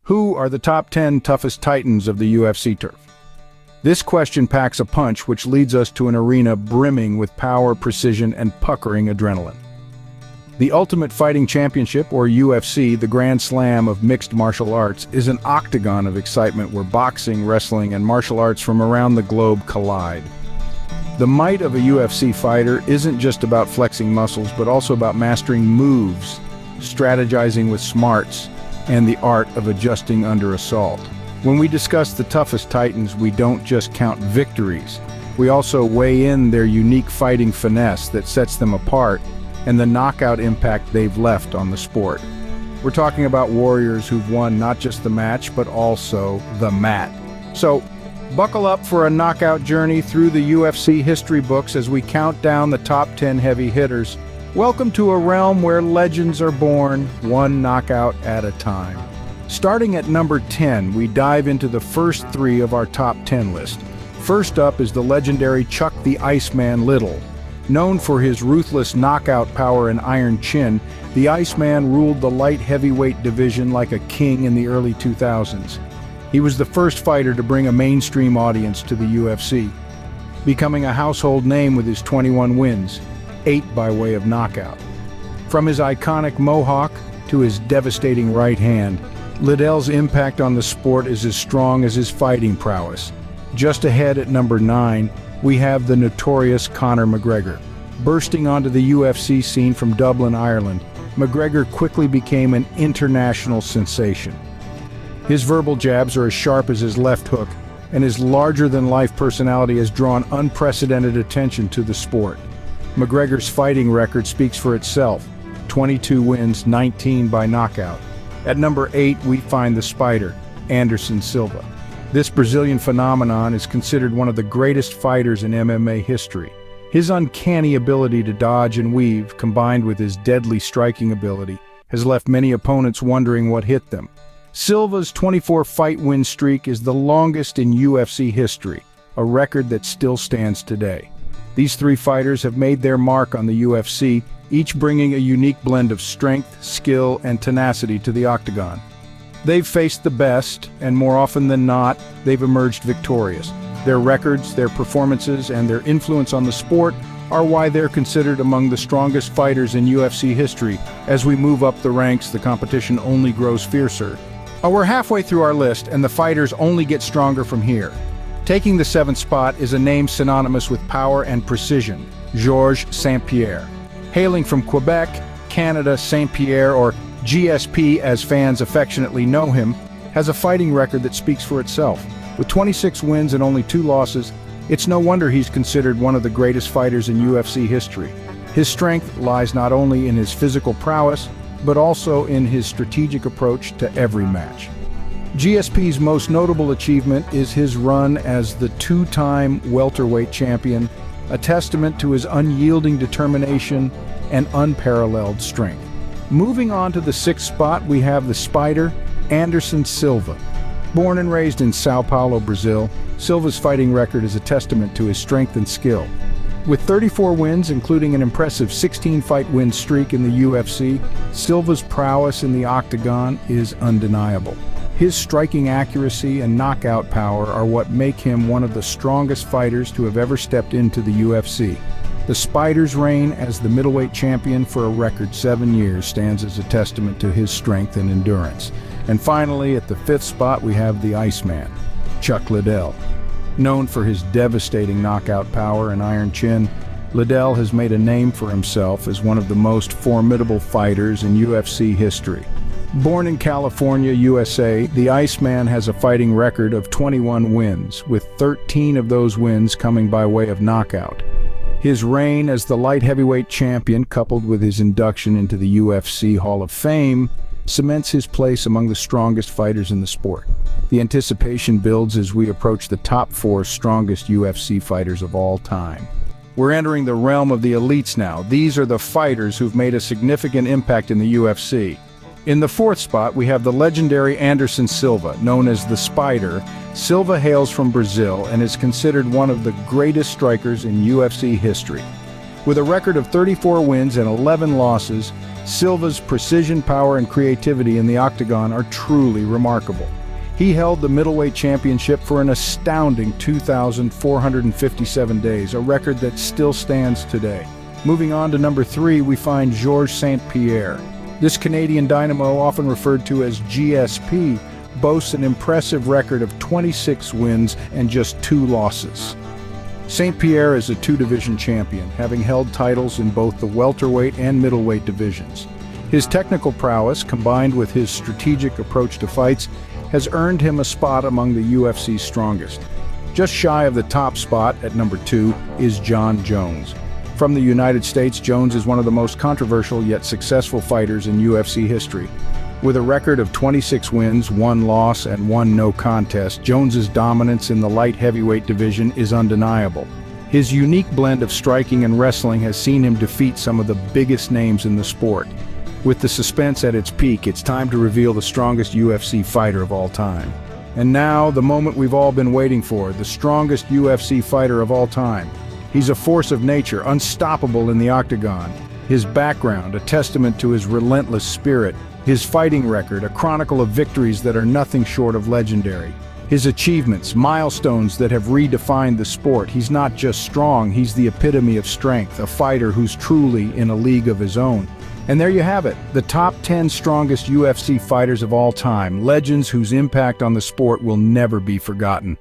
Who are the top 10 toughest titans of the UFC turf? This question packs a punch which leads us to an arena brimming with power, precision, and puckering adrenaline. The Ultimate Fighting Championship, or UFC, the Grand Slam of mixed martial arts, is an octagon of excitement where boxing, wrestling, and martial arts from around the globe collide. The might of a UFC fighter isn't just about flexing muscles, but also about mastering moves, strategizing with smarts, and the art of adjusting under assault. When we discuss the toughest titans, we don't just count victories. We also weigh in their unique fighting finesse that sets them apart and the knockout impact they've left on the sport. We're talking about warriors who've won not just the match, but also the mat. So, buckle up for a knockout journey through the UFC history books as we count down the top 10 heavy hitters. Welcome to a realm where legends are born, one knockout at a time. Starting at number 10, we dive into the first three of our top 10 list. First up is the legendary Chuck the Iceman Liddell. Known for his ruthless knockout power and iron chin, the Iceman ruled the light heavyweight division like a king in the early 2000s. He was the first fighter to bring a mainstream audience to the UFC, becoming a household name with his 21 wins, 8 by way of knockout. From his iconic mohawk to his devastating right hand, Liddell's impact on the sport is as strong as his fighting prowess. Just ahead at number 9, we have the notorious Conor McGregor. Bursting onto the UFC scene from Dublin, Ireland, McGregor quickly became an international sensation. His verbal jabs are as sharp as his left hook, and his larger-than-life personality has drawn unprecedented attention to the sport. McGregor's fighting record speaks for itself: 22 wins, 19 by knockout. At number 8, we find the Spider, Anderson Silva. This Brazilian phenomenon is considered one of the greatest fighters in MMA history. His uncanny ability to dodge and weave, combined with his deadly striking ability, has left many opponents wondering what hit them. Silva's 24-fight win streak is the longest in UFC history, a record that still stands today. These three fighters have made their mark on the UFC, each bringing a unique blend of strength, skill, and tenacity to the octagon. They've faced the best, and more often than not, they've emerged victorious. Their records, their performances, and their influence on the sport are why they're considered among the strongest fighters in UFC history. As we move up the ranks, the competition only grows fiercer. We're halfway through our list, and the fighters only get stronger from here. Taking the 7th spot is a name synonymous with power and precision: Georges St-Pierre. Hailing from Quebec, Canada, St-Pierre, or GSP as fans affectionately know him, has a fighting record that speaks for itself. With 26 wins and only 2 losses, it's no wonder he's considered one of the greatest fighters in UFC history. His strength lies not only in his physical prowess, but also in his strategic approach to every match. GSP's most notable achievement is his run as the 2-time welterweight champion, a testament to his unyielding determination and unparalleled strength. Moving on to the 6th spot, we have the Spider, Anderson Silva. Born and raised in Sao Paulo, Brazil, Silva's fighting record is a testament to his strength and skill. With 34 wins, including an impressive 16-fight win streak in the UFC, Silva's prowess in the octagon is undeniable. His striking accuracy and knockout power are what make him one of the strongest fighters to have ever stepped into the UFC. The Spider's reign as the middleweight champion for a record 7 years stands as a testament to his strength and endurance. And finally, at the 5th spot, we have the Iceman, Chuck Liddell. Known for his devastating knockout power and iron chin, Liddell has made a name for himself as one of the most formidable fighters in UFC history. Born in California, USA, the Iceman has a fighting record of 21 wins, with 13 of those wins coming by way of knockout. His reign as the light heavyweight champion, coupled with his induction into the UFC Hall of Fame, cements his place among the strongest fighters in the sport. The anticipation builds as we approach the top 4 strongest UFC fighters of all time. We're entering the realm of the elites now. These are the fighters who've made a significant impact in the UFC. In the 4th spot, we have the legendary Anderson Silva, known as the Spider. Silva hails from Brazil and is considered one of the greatest strikers in UFC history. With a record of 34 wins and 11 losses, Silva's precision, power, and creativity in the octagon are truly remarkable. He held the middleweight championship for an astounding 2,457 days, a record that still stands today. Moving on to number 3, we find Georges St-Pierre. This Canadian dynamo, often referred to as GSP, boasts an impressive record of 26 wins and just 2 losses. St-Pierre is a 2-division champion, having held titles in both the welterweight and middleweight divisions. His technical prowess, combined with his strategic approach to fights, has earned him a spot among the UFC's strongest. Just shy of the top spot, at number 2, is Jon Jones. From the United States, Jones is one of the most controversial yet successful fighters in UFC history. With a record of 26 wins, 1 loss, and 1 no contest, Jones's dominance in the light heavyweight division is undeniable. His unique blend of striking and wrestling has seen him defeat some of the biggest names in the sport. With the suspense at its peak, it's time to reveal the strongest UFC fighter of all time. And now, the moment we've all been waiting for, the strongest UFC fighter of all time. He's a force of nature, unstoppable in the octagon. His background, a testament to his relentless spirit. His fighting record, a chronicle of victories that are nothing short of legendary. His achievements, milestones that have redefined the sport. He's not just strong, he's the epitome of strength, a fighter who's truly in a league of his own. And there you have it, the top 10 strongest UFC fighters of all time, legends whose impact on the sport will never be forgotten.